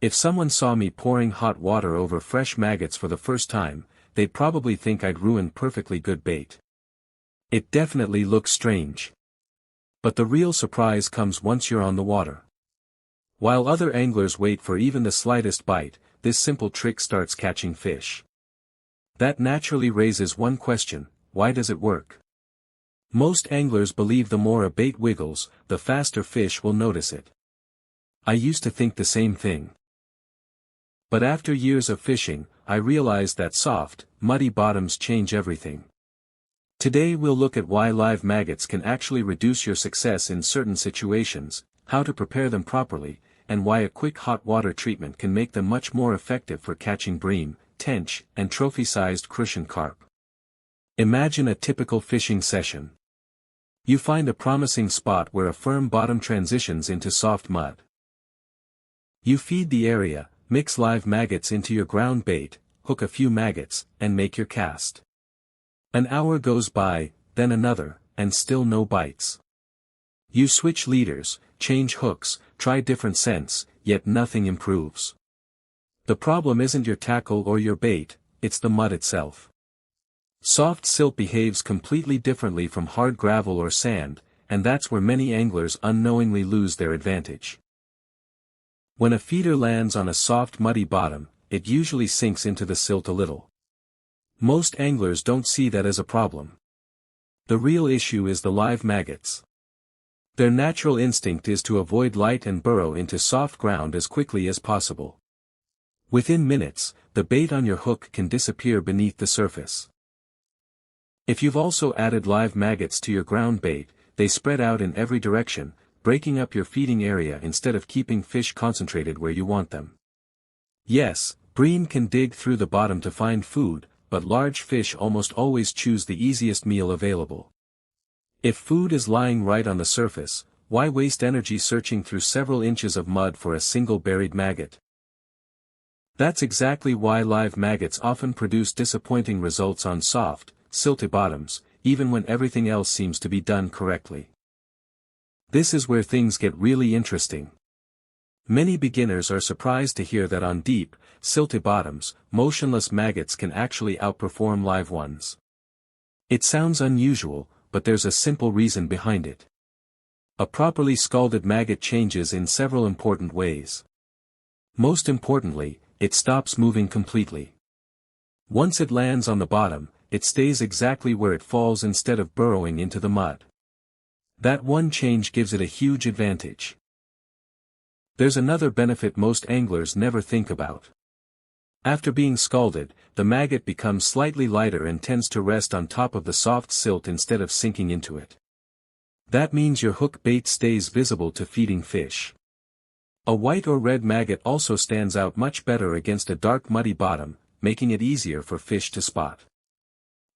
If someone saw me pouring hot water over fresh maggots for the first time, they'd probably think I'd ruined perfectly good bait. It definitely looks strange. But the real surprise comes once you're on the water. While other anglers wait for even the slightest bite, this simple trick starts catching fish. That naturally raises one question: why does it work? Most anglers believe the more a bait wiggles, the faster fish will notice it. I used to think the same thing. But after years of fishing, I realized that soft, muddy bottoms change everything. Today we'll look at why live maggots can actually reduce your success in certain situations, how to prepare them properly, and why a quick hot water treatment can make them much more effective for catching bream, tench, and trophy-sized Crucian carp. Imagine a typical fishing session. You find a promising spot where a firm bottom transitions into soft mud. You feed the area, mix live maggots into your ground bait, hook a few maggots, and make your cast. An hour goes by, then another, and still no bites. You switch leaders, change hooks, try different scents, yet nothing improves. The problem isn't your tackle or your bait, it's the mud itself. Soft silt behaves completely differently from hard gravel or sand, and that's where many anglers unknowingly lose their advantage. When a feeder lands on a soft muddy bottom, it usually sinks into the silt a little. Most anglers don't see that as a problem. The real issue is the live maggots. Their natural instinct is to avoid light and burrow into soft ground as quickly as possible. Within minutes, the bait on your hook can disappear beneath the surface. If you've also added live maggots to your ground bait, they spread out in every direction, breaking up your feeding area instead of keeping fish concentrated where you want them. Yes, bream can dig through the bottom to find food, but large fish almost always choose the easiest meal available. If food is lying right on the surface, why waste energy searching through several inches of mud for a single buried maggot? That's exactly why live maggots often produce disappointing results on soft, silty bottoms, even when everything else seems to be done correctly. This is where things get really interesting. Many beginners are surprised to hear that on deep, silty bottoms, motionless maggots can actually outperform live ones. It sounds unusual, but there's a simple reason behind it. A properly scalded maggot changes in several important ways. Most importantly, it stops moving completely. Once it lands on the bottom, it stays exactly where it falls instead of burrowing into the mud. That one change gives it a huge advantage. There's another benefit most anglers never think about. After being scalded, the maggot becomes slightly lighter and tends to rest on top of the soft silt instead of sinking into it. That means your hook bait stays visible to feeding fish. A white or red maggot also stands out much better against a dark muddy bottom, making it easier for fish to spot.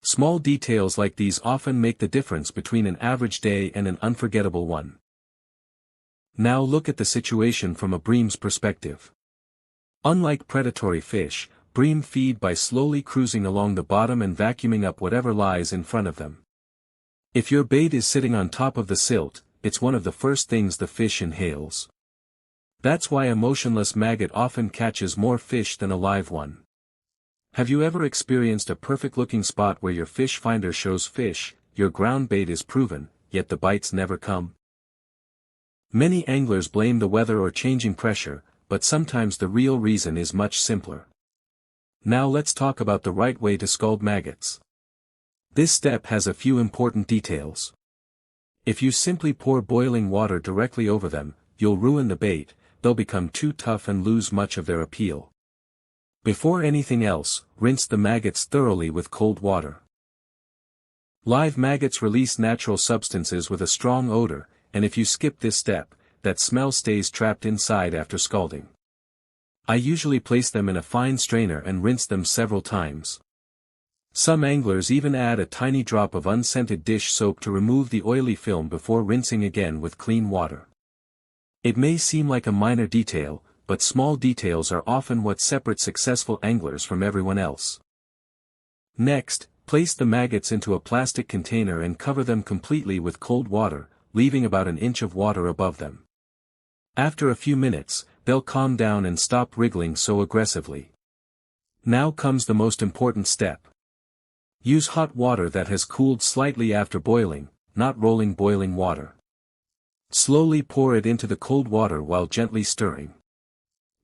Small details like these often make the difference between an average day and an unforgettable one. Now look at the situation from a bream's perspective. Unlike predatory fish, bream feed by slowly cruising along the bottom and vacuuming up whatever lies in front of them. If your bait is sitting on top of the silt, it's one of the first things the fish inhales. That's why a motionless maggot often catches more fish than a live one. Have you ever experienced a perfect-looking spot where your fish finder shows fish, your ground bait is proven, yet the bites never come? Many anglers blame the weather or changing pressure, but sometimes the real reason is much simpler. Now let's talk about the right way to scald maggots. This step has a few important details. If you simply pour boiling water directly over them, you'll ruin the bait, they'll become too tough and lose much of their appeal. Before anything else, rinse the maggots thoroughly with cold water. Live maggots release natural substances with a strong odor, and if you skip this step, that smell stays trapped inside after scalding. I usually place them in a fine strainer and rinse them several times. Some anglers even add a tiny drop of unscented dish soap to remove the oily film before rinsing again with clean water. It may seem like a minor detail, but small details are often what separate successful anglers from everyone else. Next, place the maggots into a plastic container and cover them completely with cold water, leaving about an inch of water above them. After a few minutes, they'll calm down and stop wriggling so aggressively. Now comes the most important step. Use hot water that has cooled slightly after boiling, not rolling boiling water. Slowly pour it into the cold water while gently stirring.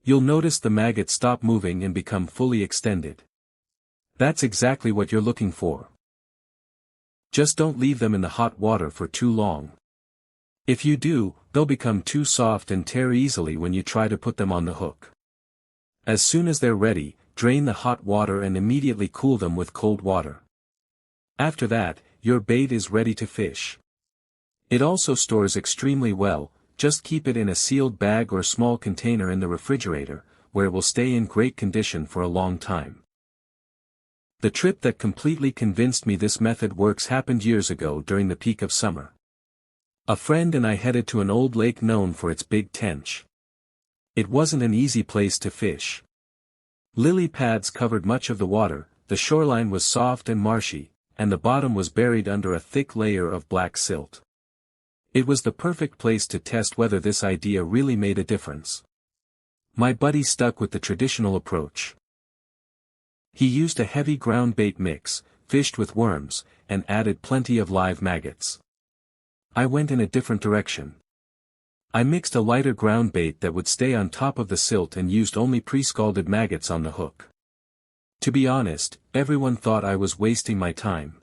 You'll notice the maggots stop moving and become fully extended. That's exactly what you're looking for. Just don't leave them in the hot water for too long. If you do, they'll become too soft and tear easily when you try to put them on the hook. As soon as they're ready, drain the hot water and immediately cool them with cold water. After that, your bait is ready to fish. It also stores extremely well. Just keep it in a sealed bag or small container in the refrigerator, where it will stay in great condition for a long time. The trip that completely convinced me this method works happened years ago during the peak of summer. A friend and I headed to an old lake known for its big tench. It wasn't an easy place to fish. Lily pads covered much of the water, the shoreline was soft and marshy, and the bottom was buried under a thick layer of black silt. It was the perfect place to test whether this idea really made a difference. My buddy stuck with the traditional approach. He used a heavy ground bait mix, fished with worms, and added plenty of live maggots. I went in a different direction. I mixed a lighter ground bait that would stay on top of the silt and used only pre-scalded maggots on the hook. To be honest, everyone thought I was wasting my time.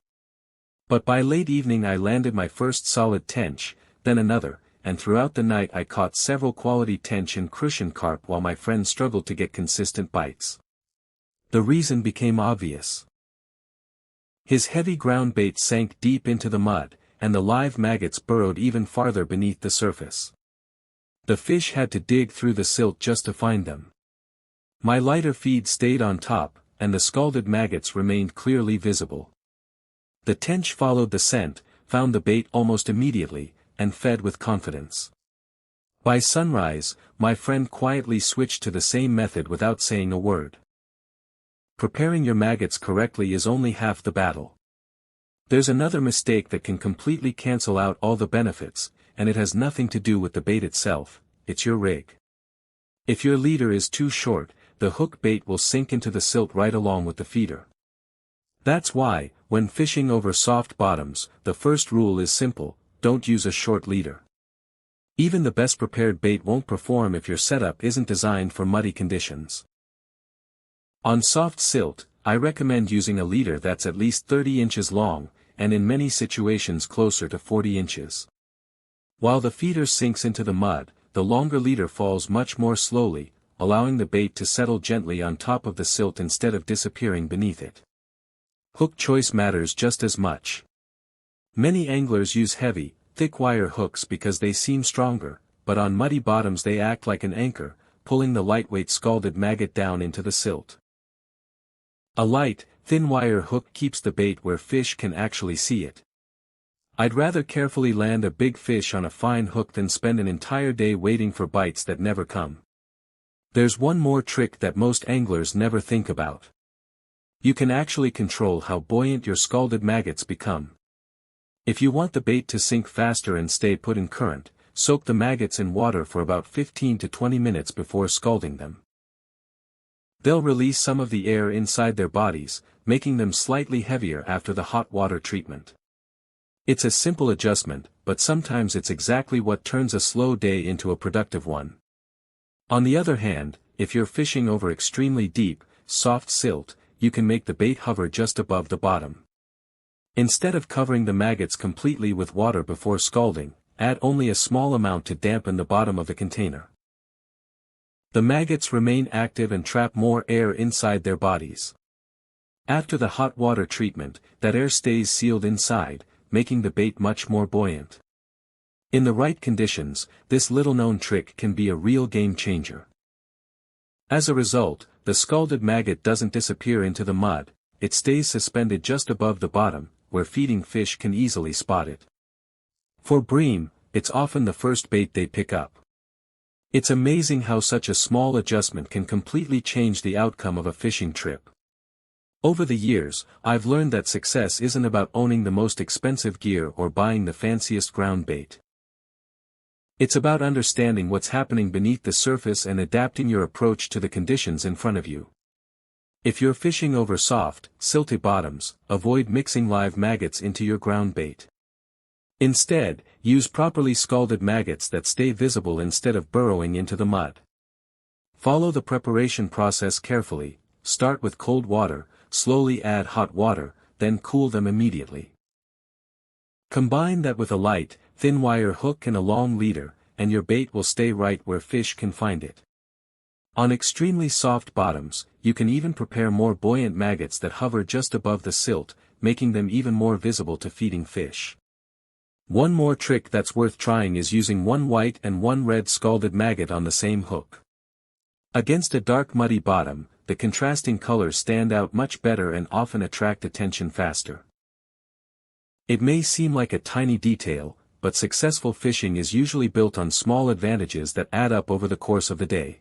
But by late evening I landed my first solid tench, then another, and throughout the night I caught several quality tench and Crucian carp while my friend struggled to get consistent bites. The reason became obvious. His heavy ground bait sank deep into the mud, and the live maggots burrowed even farther beneath the surface. The fish had to dig through the silt just to find them. My lighter feed stayed on top, and the scalded maggots remained clearly visible. The tench followed the scent, found the bait almost immediately, and fed with confidence. By sunrise, my friend quietly switched to the same method without saying a word. Preparing your maggots correctly is only half the battle. There's another mistake that can completely cancel out all the benefits, and it has nothing to do with the bait itself, it's your rig. If your leader is too short, the hook bait will sink into the silt right along with the feeder. That's why, when fishing over soft bottoms, the first rule is simple: don't use a short leader. Even the best prepared bait won't perform if your setup isn't designed for muddy conditions. On soft silt, I recommend using a leader that's at least 30 inches long, and in many situations closer to 40 inches. While the feeder sinks into the mud, the longer leader falls much more slowly, allowing the bait to settle gently on top of the silt instead of disappearing beneath it. Hook choice matters just as much. Many anglers use heavy, thick wire hooks because they seem stronger, but on muddy bottoms they act like an anchor, pulling the lightweight scalded maggot down into the silt. A light, thin wire hook keeps the bait where fish can actually see it. I'd rather carefully land a big fish on a fine hook than spend an entire day waiting for bites that never come. There's one more trick that most anglers never think about. You can actually control how buoyant your scalded maggots become. If you want the bait to sink faster and stay put in current, soak the maggots in water for about 15 to 20 minutes before scalding them. They'll release some of the air inside their bodies, making them slightly heavier after the hot water treatment. It's a simple adjustment, but sometimes it's exactly what turns a slow day into a productive one. On the other hand, if you're fishing over extremely deep, soft silt, you can make the bait hover just above the bottom. Instead of covering the maggots completely with water before scalding, add only a small amount to dampen the bottom of the container. The maggots remain active and trap more air inside their bodies. After the hot water treatment, that air stays sealed inside, making the bait much more buoyant. In the right conditions, this little-known trick can be a real game changer. As a result, the scalded maggot doesn't disappear into the mud, it stays suspended just above the bottom, where feeding fish can easily spot it. For bream, it's often the first bait they pick up. It's amazing how such a small adjustment can completely change the outcome of a fishing trip. Over the years, I've learned that success isn't about owning the most expensive gear or buying the fanciest ground bait. It's about understanding what's happening beneath the surface and adapting your approach to the conditions in front of you. If you're fishing over soft, silty bottoms, avoid mixing live maggots into your ground bait. Instead, use properly scalded maggots that stay visible instead of burrowing into the mud. Follow the preparation process carefully, start with cold water, slowly add hot water, then cool them immediately. Combine that with a light, thin wire hook and a long leader, and your bait will stay right where fish can find it. On extremely soft bottoms, you can even prepare more buoyant maggots that hover just above the silt, making them even more visible to feeding fish. One more trick that's worth trying is using one white and one red scalded maggot on the same hook. Against a dark muddy bottom, the contrasting colors stand out much better and often attract attention faster. It may seem like a tiny detail, but successful fishing is usually built on small advantages that add up over the course of the day.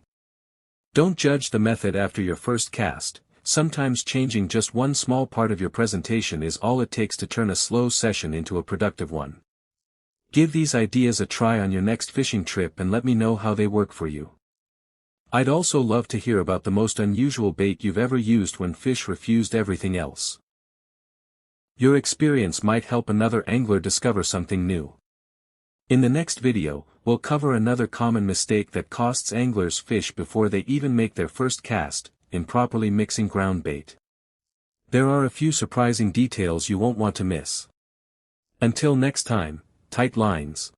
Don't judge the method after your first cast. Sometimes changing just one small part of your presentation is all it takes to turn a slow session into a productive one. Give these ideas a try on your next fishing trip and let me know how they work for you. I'd also love to hear about the most unusual bait you've ever used when fish refused everything else. Your experience might help another angler discover something new. In the next video, we'll cover another common mistake that costs anglers fish before they even make their first cast: improperly mixing ground bait. There are a few surprising details you won't want to miss. Until next time, tight lines.